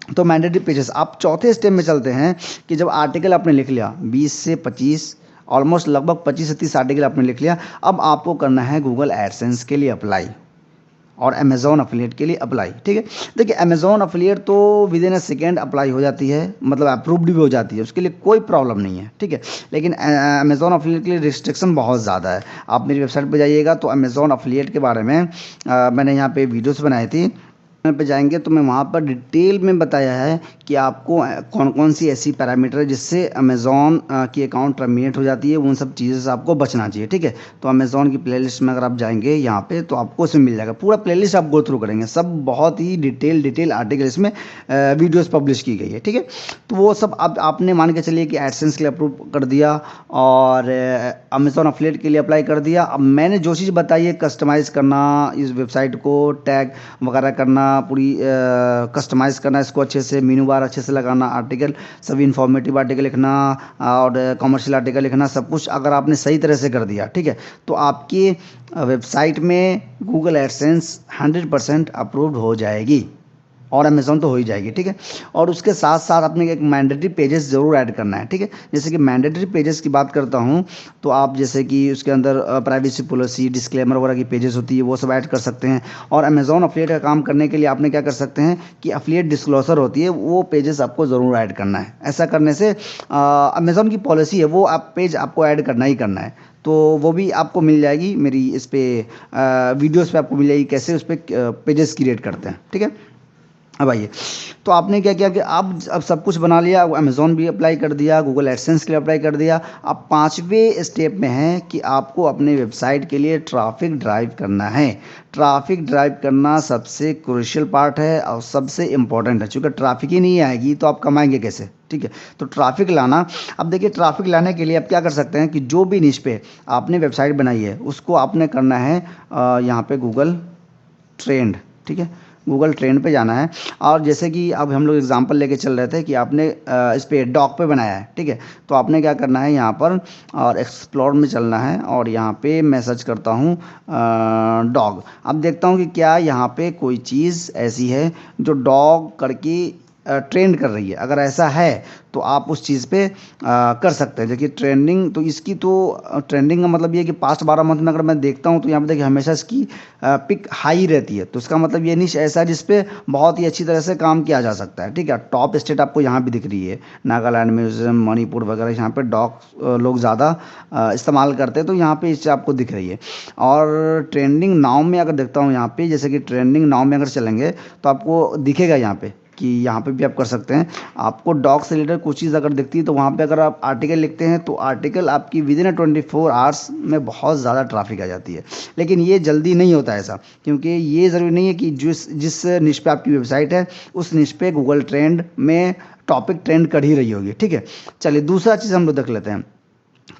तो मैंडेटरी पेजेस आप चौथे स्टेप में चलते हैं कि जब आर्टिकल आपने लिख लिया 20 से 25 ऑलमोस्ट लगभग 25 से 30 आर्टिकल आपने लिख लिया, अब आपको करना है गूगल एडसेंस के लिए अप्लाई और अमेज़ॉन अफिलिएट के लिए अप्लाई, ठीक है। देखिए अमेज़ॉन अफिलिएट तो with in a second apply हो जाती है, मतलब अप्रूव्ड भी हो जाती है, उसके लिए कोई प्रॉब्लम नहीं है, ठीक है। लेकिन अमेज़ॉन अफिलिएट के लिए रिस्ट्रिक्शन बहुत ज़्यादा है। आप मेरी वेबसाइट पर जाइएगा तो अमेज़ॉन अफिलिएट के बारे में मैंने यहाँ पे वीडियोस बनाई थी, पे जाएंगे तो मैं वहाँ पर डिटेल में बताया है कि आपको कौन कौन सी ऐसी पैरामीटर है जिससे अमेज़ॉन की अकाउंट टर्मिनेट हो जाती है, उन सब चीज़ों से आपको बचना चाहिए। ठीक है, तो अमेज़ॉन की प्लेलिस्ट में अगर आप जाएंगे यहाँ पे तो आपको उसमें मिल जाएगा, पूरा प्लेलिस्ट आप गो थ्रू करेंगे, सब बहुत ही डिटेल आर्टिकल इसमें वीडियोज़ पब्लिश की गई है। ठीक है, तो वो सब अब आपने मान के चलिए कि एडसेंस के लिए अप्रूव कर दिया और अमेज़ॉन अफिलिएट के लिए अप्लाई कर दिया। अब मैंने जो चीज़ बताई है, कस्टमाइज़ करना इस वेबसाइट को, टैग वगैरह करना, पूरी कस्टमाइज़ करना, इसको अच्छे से मेनू बार अच्छे से लगाना, आर्टिकल सभी इन्फॉर्मेटिव आर्टिकल लिखना और कमर्शियल आर्टिकल लिखना, सब कुछ अगर आपने सही तरह से कर दिया, ठीक है, तो आपकी वेबसाइट में गूगल एडसेंस 100% अप्रूव्ड हो जाएगी और अमेज़ॉन तो हो ही जाएगी। ठीक है, और उसके साथ साथ आपने एक मैंडेटरी पेजेस ज़रूर ऐड करना है। ठीक है, जैसे कि मैंडेटरी पेजेस की बात करता हूँ तो आप जैसे कि उसके अंदर प्राइवेसी पॉलिसी, डिस्क्लेमर वगैरह की पेजेस होती है, वो सब ऐड कर सकते हैं। और अमेज़ॉन अफिलिएट का काम करने के लिए आपने क्या कर सकते हैं कि अफिलिएट डिस्क्लोजर होती है, वो पेजेस आपको ज़रूर ऐड करना है। ऐसा करने से अमेज़ॉन की पॉलिसी है, वो आप पेज आपको ऐड करना ही करना है, तो वो भी आपको मिल जाएगी मेरी इस पर वीडियोज़ पे आपको मिल जाएगी कैसे उस पर पेजेस क्रिएट करते हैं। ठीक है, अब आइए, तो आपने क्या किया कि अब सब कुछ बना लिया, अमेज़ॉन भी अप्लाई कर दिया, गूगल एडसेंस के लिए अप्लाई कर दिया। अब पाँचवें स्टेप में है कि आपको अपने वेबसाइट के लिए ट्रैफिक ड्राइव करना है। ट्रैफिक ड्राइव करना सबसे क्रूशियल पार्ट है और सबसे इम्पॉर्टेंट है, क्योंकि ट्रैफिक ही नहीं आएगी तो आप कमाएंगे कैसे। ठीक है, तो ट्रैफिक लाना, अब देखिए ट्रैफिक लाने के लिए आप क्या कर सकते हैं कि जो भी निश पे आपने वेबसाइट बनाई है उसको आपने करना है यहाँ पे गूगल ट्रेंड। ठीक है, गूगल ट्रेंड पे जाना है। और जैसे कि अब हम लोग एग्जांपल लेके चल रहे थे कि आपने इस पे डॉग पे बनाया है। ठीक है, तो आपने क्या करना है यहाँ पर और एक्सप्लोर में चलना है और यहाँ पे मैं सर्च करता हूँ डॉग। अब देखता हूँ कि क्या यहाँ पे कोई चीज़ ऐसी है जो डॉग करके ट्रेंड कर रही है। अगर ऐसा है तो आप उस चीज़ पे कर सकते हैं। देखिए ट्रेंडिंग, तो इसकी तो ट्रेंडिंग का मतलब ये है कि पास्ट 12 मंथ में अगर मैं देखता हूँ तो यहाँ पे देखिए हमेशा इसकी पिक हाई रहती है, तो इसका मतलब ये निश ऐसा है जिसपे बहुत ही अच्छी तरह से काम किया जा सकता है। ठीक है, टॉप स्टेट आपको यहाँ भी दिख रही है, नागालैंड, मिजोरम, मणिपुर वगैरह, यहाँ पे डॉग लोग ज़्यादा इस्तेमाल करते हैं, तो यहाँ पे इससे आपको दिख रही है। और ट्रेंडिंग नाउ में अगर देखता हूँ यहाँ पे, जैसे कि ट्रेंडिंग नाउ में अगर चलेंगे तो आपको दिखेगा यहाँ पे कि यहाँ पे भी आप कर सकते हैं। आपको डॉग से रिलेटेड कुछ चीज़ अगर दिखती है तो वहाँ पे अगर आप आर्टिकल लिखते हैं तो आर्टिकल आपकी विदिन 24 आवर्स में बहुत ज़्यादा ट्रैफिक आ जाती है। लेकिन ये जल्दी नहीं होता ऐसा, क्योंकि ये ज़रूरी नहीं है कि जिस निश पे आपकी वेबसाइट है उस निश पे गूगल ट्रेंड में टॉपिक ट्रेंड कर ही रही होगी। ठीक है, चलिए दूसरा चीज़ हम लोग देख लेते हैं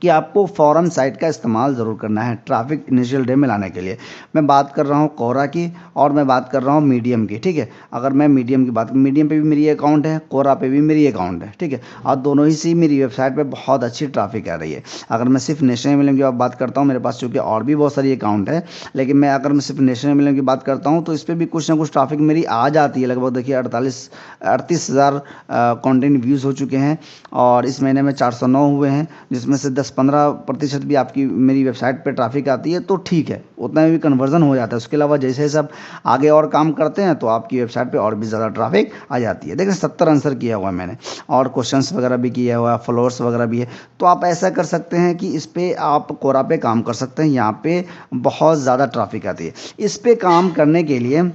कि आपको फॉरम साइट का इस्तेमाल ज़रूर करना है ट्रैफिक इनिशियल डे में लाने के लिए। मैं बात कर रहा हूँ कोरा की और मैं बात कर रहा हूँ मीडियम की। ठीक है, अगर मैं मीडियम की बात, मीडियम पे भी मेरी अकाउंट है, कोरा पे भी मेरी अकाउंट है। ठीक है, और दोनों ही से मेरी वेबसाइट पे बहुत अच्छी ट्रैफिक आ रही है। अगर मैं सिर्फ नेशनल मीडियम की बात करता हूँ, मेरे पास चूँकि और भी बहुत सारी अकाउंट है, लेकिन मैं अगर मैं सिर्फ नेशनल मीडियम की बात करता हूँ तो इस पर भी कुछ ना कुछ ट्रैफिक मेरी आ जाती है। लगभग देखिए 38 हज़ार कॉन्टेंट व्यूज़ हो चुके हैं और इस महीने में 409 हुए हैं, जिसमें से 10-15% भी आपकी मेरी वेबसाइट पे ट्रैफिक आती है, तो ठीक है, उतना में भी कन्वर्जन हो जाता है। उसके अलावा जैसे जैसे आप आगे और काम करते हैं तो आपकी वेबसाइट पे और भी ज़्यादा ट्रैफिक आ जाती है। देखिए 70 आंसर किया हुआ है मैंने और क्वेश्चंस वगैरह भी किया हुआ है, फॉलोअर्स वगैरह भी है। तो आप ऐसा कर सकते हैं कि इस पर आप कोरा पे काम कर सकते हैं, यहाँ पे बहुत ज़्यादा ट्रैफिक आती है। इस पर काम करने के लिए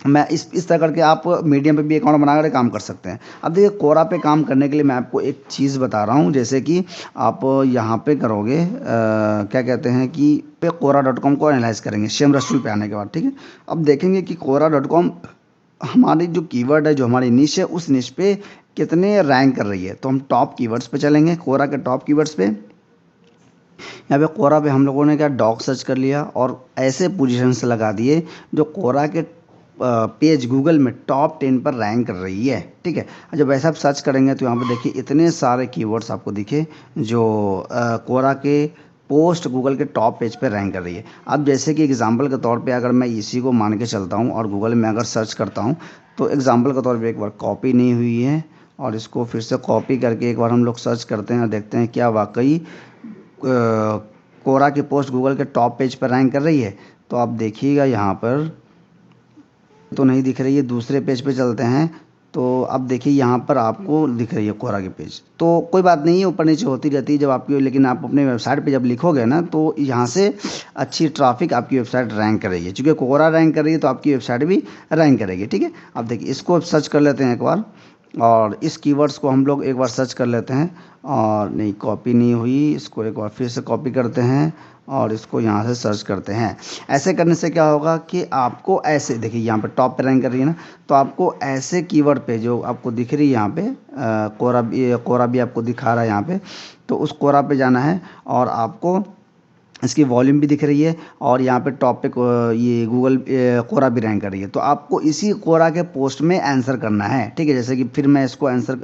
मैं इस तरह करके आप मीडियम पे भी अकाउंट बनाकर काम कर सकते हैं। अब देखिए कोरा पे काम करने के लिए मैं आपको एक चीज़ बता रहा हूँ, जैसे कि आप यहाँ पे करोगे क्या कहते हैं कि पे कोरा.com को एनालाइज करेंगे शेम रस्टूल पे आने के बाद। ठीक है, अब देखेंगे कि कोरा.com हमारी जो कीवर्ड है, जो हमारी निश है, उस निश पे कितने रैंक कर रही है। तो हम टॉप कीवर्ड्स पे चलेंगे, कोरा के टॉप कीवर्ड्स पे। यहाँ पे कोरा पे हम लोगों ने क्या डॉग सर्च कर लिया और ऐसे पोजीशन से लगा दिए जो कोरा के पेज गूगल में टॉप 10 पर रैंक कर रही है। ठीक है, जब ऐसा आप सर्च करेंगे तो यहाँ पर देखिए इतने सारे कीवर्ड्स आपको दिखे जो कोरा के पोस्ट गूगल के टॉप पेज पे रैंक कर रही है। अब जैसे कि एग्जांपल के तौर पे अगर मैं इसी को मान के चलता हूँ और गूगल में अगर सर्च करता हूँ तो एग्जांपल के तौर पे एक बार कॉपी नहीं हुई है और इसको फिर से कॉपी करके एक बार हम लोग सर्च करते हैं और देखते हैं क्या वाकई कोरा की पोस्ट गूगल के टॉप पेज पर रैंक कर रही है। तो आप देखिएगा यहाँ पर तो नहीं दिख रही है, दूसरे पेज पे चलते हैं तो अब देखिए यहाँ पर आपको दिख रही है कोरा की पेज, तो कोई बात नहीं है, ऊपर नीचे होती रहती है जब आपकी, लेकिन आप अपने वेबसाइट पे जब लिखोगे ना तो यहाँ से अच्छी ट्रैफिक आपकी वेबसाइट रैंक कर रही है, चूँकि कोरा रैंक कर रही है तो आपकी वेबसाइट भी रैंक करेगी। ठीक है, अब देखिए इसको सर्च कर लेते हैं एक बार, और इस कीवर्ड्स को हम लोग एक बार सर्च कर लेते हैं। और नहीं, कॉपी नहीं हुई, इसको एक बार फिर से कॉपी करते हैं और इसको यहाँ से सर्च करते हैं। ऐसे करने से क्या होगा कि आपको ऐसे देखिए यहाँ पे टॉप पे रैंक कर रही है ना, तो आपको ऐसे कीवर्ड पे जो आपको दिख रही है यहाँ पे कोरा भी आपको दिखा रहा है यहाँ पे, तो उस कोरा पे जाना है और आपको इसकी वॉल्यूम भी दिख रही है और यहाँ पे टॉप पे ये गूगल कोरा भी रैंक कर रही है। तो आपको इसी कोरा के पोस्ट में आंसर करना है। ठीक है, जैसे कि फिर मैं इसको आंसर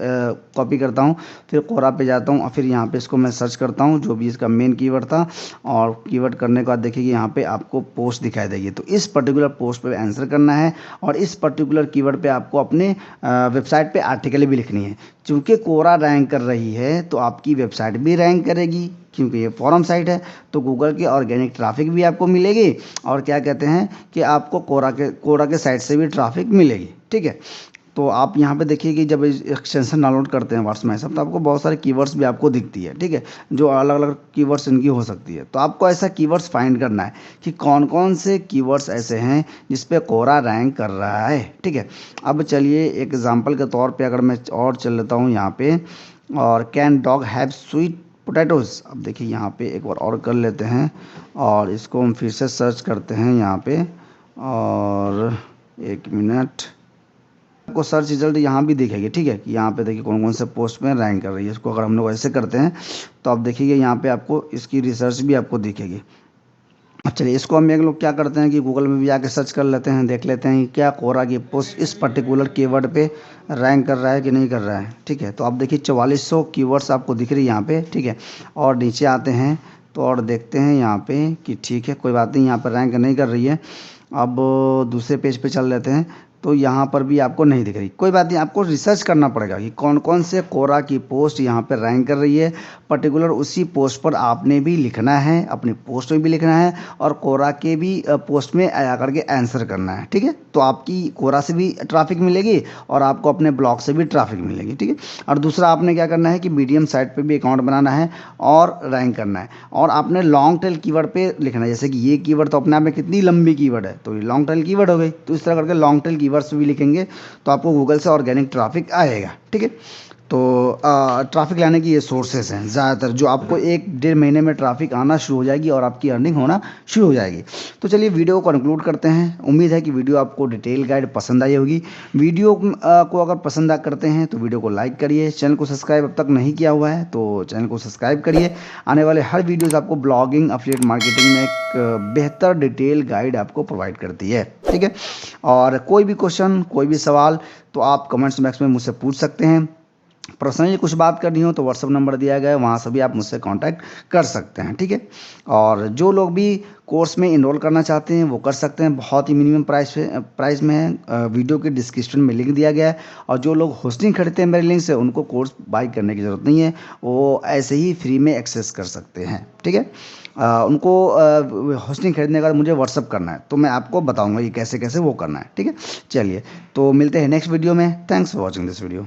कॉपी करता हूँ, फिर कोरा पे जाता हूँ और फिर यहाँ पे इसको मैं सर्च करता हूँ जो भी इसका मेन कीवर्ड था, और कीवर्ड करने के बाद देखिए यहाँ पे आपको पोस्ट दिखाई देगी। तो इस पर्टिकुलर पोस्ट पे आंसर करना है और इस पर्टिकुलर कीवर्ड पे आपको अपने वेबसाइट पे आर्टिकल भी लिखनी है। चूँकि कोरा रैंक कर रही है तो आपकी वेबसाइट भी रैंक करेगी, क्योंकि ये फॉरम साइट है, तो गूगल की ऑर्गेनिक ट्रैफिक भी आपको मिलेगी और क्या कहते हैं कि आपको कोरा के साइट से भी ट्रैफिक मिलेगी। ठीक है, तो आप यहाँ पे देखिए कि जब एक्सटेंशन डाउनलोड करते हैं व्हाट्सएप में सब, तो आपको बहुत सारे कीवर्ड्स भी आपको दिखती है। ठीक है, जो अलग अलग कीवर्ड्स इनकी हो सकती है, तो आपको ऐसा कीवर्ड्स फाइंड करना है कि कौन कौन से कीवर्ड्स ऐसे हैं जिस पे कोरा रैंक कर रहा है। ठीक है, अब चलिए एग्जाम्पल के तौर पर अगर मैं और चल लेता हूँ यहाँ पे, और can dog have sweet potatoes. अब देखिए यहाँ पे एक बार और कर लेते हैं और इसको हम फिर से सर्च करते हैं यहाँ पे, और एक मिनट, आपको सर्च रिजल्ट यहाँ भी दिखेगी। ठीक है, कि यहाँ पे देखिए कौन कौन से पोस्ट में रैंक कर रही है। इसको अगर हम लोग ऐसे करते हैं तो आप देखिए यहाँ पे आपको इसकी रिसर्च भी आपको दिखेगी। अब चलिए इसको हम एक लोग क्या करते हैं कि गूगल में भी जाके सर्च कर लेते हैं, देख लेते हैं कि क्या कोरा की पोस्ट इस पर्टिकुलर कीवर्ड पे रैंक कर रहा है कि नहीं कर रहा है। ठीक है, तो आप देखिए 4400 कीवर्ड्स आपको दिख रही है यहाँ पे। ठीक है, और नीचे आते हैं तो और देखते हैं यहाँ पे कि ठीक है कोई बात नहीं, यहाँ पर रैंक नहीं कर रही है। अब दूसरे पेज पे चल लेते हैं तो यहाँ पर भी आपको नहीं दिख रही, कोई बात नहीं, आपको रिसर्च करना पड़ेगा कि कौन कौन से कोरा की पोस्ट यहाँ पर रैंक कर रही है। पर्टिकुलर उसी पोस्ट पर आपने भी लिखना है, अपनी पोस्ट में भी लिखना है और कोरा के भी पोस्ट में आ करके आंसर करना है। ठीक है, तो आपकी कोरा से भी ट्रैफिक मिलेगी और आपको अपने ब्लॉग से भी ट्रैफिक मिलेगी। ठीक है, और दूसरा आपने क्या करना है कि मीडियम साइट पे भी अकाउंट बनाना है और रैंक करना है, और आपने लॉन्ग टेल कीवर्ड पे लिखना है। जैसे कि ये कीवर्ड तो अपने आप में कितनी लंबी कीवर्ड है, तो ये लॉन्ग टेल कीवर्ड हो गई, तो इस तरह करके लॉन्ग टेल कीवर्ड्स भी लिखेंगे तो आपको गूगल से ऑर्गेनिक ट्रैफिक आएगा। ठीक है, तो ट्रैफिक लाने की ये सोर्सेस हैं ज़्यादातर, जो आपको 1-1.5 महीने में ट्रैफिक आना शुरू हो जाएगी और आपकी अर्निंग होना शुरू हो जाएगी। तो चलिए वीडियो को कंक्लूड करते हैं। उम्मीद है कि वीडियो आपको डिटेल गाइड पसंद आई होगी। वीडियो को अगर पसंद करते हैं तो वीडियो को लाइक करिए, चैनल को सब्सक्राइब अब तक नहीं किया हुआ है तो चैनल को सब्सक्राइब करिए। आने वाले हर वीडियोज़ आपको ब्लॉगिंग एफिलिएट मार्केटिंग में एक बेहतर डिटेल गाइड आपको प्रोवाइड करती है। ठीक है, और कोई भी क्वेश्चन, कोई भी सवाल तो आप कमेंट्स बॉक्स में मुझसे पूछ सकते हैं। पर्सनली कुछ बात करनी हो तो व्हाट्सअप नंबर दिया गया है, वहाँ से भी आप मुझसे कांटेक्ट कर सकते हैं। ठीक है, और जो लोग भी कोर्स में इनरोल करना चाहते हैं वो कर सकते हैं, बहुत ही मिनिमम प्राइस में है। वीडियो के डिस्क्रिप्शन में लिंक दिया गया है, और जो लोग होस्टिंग खरीदते हैं मेरे लिंक से उनको कोर्स बाई करने की ज़रूरत नहीं है, वो ऐसे ही फ्री में एक्सेस कर सकते हैं। ठीक है, उनको होस्टिंग खरीदने के बाद मुझे व्हाट्सअप करना है तो मैं आपको बताऊंगा ये कैसे कैसे वो करना है। ठीक है, चलिए तो मिलते हैं नेक्स्ट वीडियो में। Thanks for watching this video.